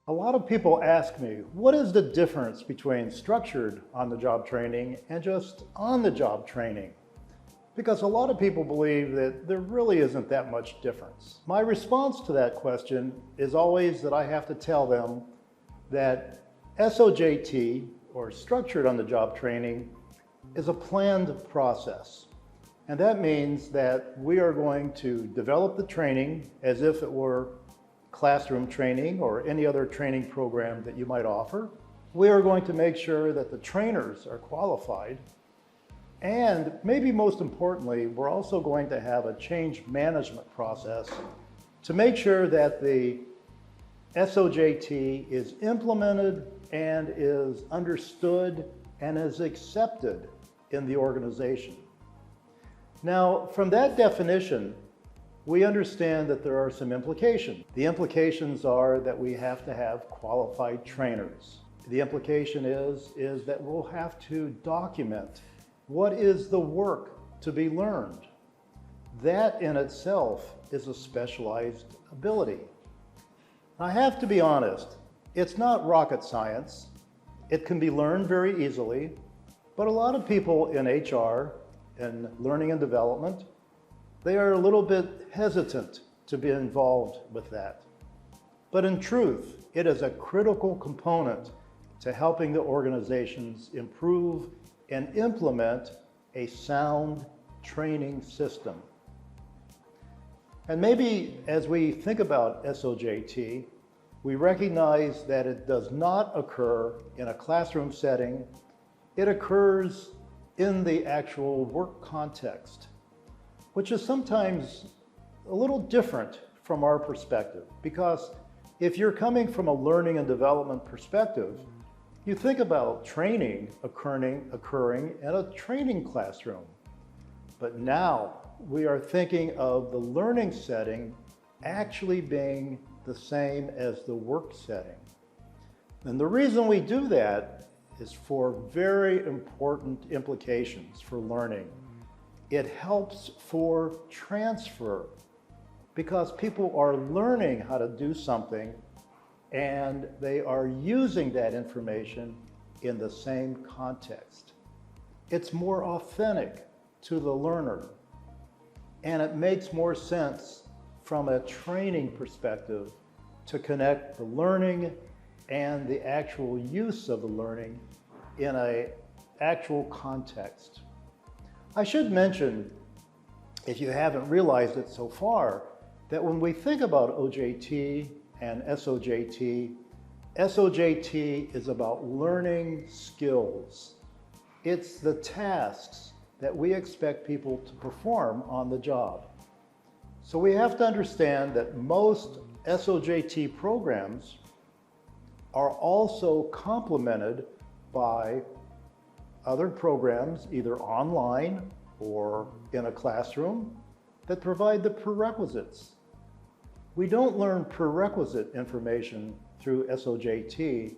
A lot of people ask me, what is the difference between structured on-the-job training and just on-the-job training? Because a lot of people believe that there really isn't that much difference. My response to that question is always that I have to tell them that S-OJT, or structured on-the-job training, is a planned process. And that means that we are going to develop the training as if it were classroom training or any other training program that you might offer. We are going to make sure that the trainers are qualified. And maybe most importantly, we're also going to have a change management process to make sure that the S-OJT is implemented and is understood and is accepted in the organization. Now, from that definition, we understand that there are some implications. The implications are that we have to have qualified trainers. The implication is that we'll have to document what is the work to be learned. That in itself is a specialized ability. I have to be honest, it's not rocket science. It can be learned very easily, but a lot of people in HR and learning and development, they are a little bit hesitant to be involved with that. But in truth, it is a critical component to helping the organizations improve and implement a sound training system. And maybe as we think about S-OJT, we recognize that it does not occur in a classroom setting. It occurs in the actual work context, which is sometimes a little different from our perspective. Because if you're coming from a learning and development perspective, you think about training occurring in a training classroom. But now we are thinking of the learning setting actually being the same as the work setting. And the reason we do that is for very important implications for learning. It helps for transfer because people are learning how to do something and they are using that information in the same context. It's more authentic to the learner, and it makes more sense from a training perspective to connect the learning and the actual use of the learning in an actual context. I should mention, if you haven't realized it so far, that when we think about OJT and S-OJT, S-OJT is about learning skills. It's the tasks that we expect people to perform on the job. So we have to understand that most S-OJT programs are also complemented by other programs, either online or in a classroom, that provide the prerequisites. We don't learn prerequisite information through S-OJT.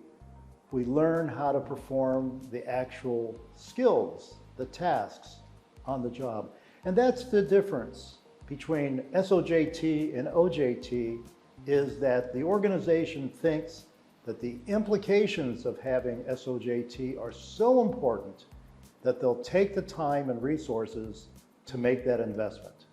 We learn how to perform the actual skills, the tasks on the job. And that's the difference between S-OJT and OJT, is that the organization thinks that the implications of having S-OJT are so important that they'll take the time and resources to make that investment.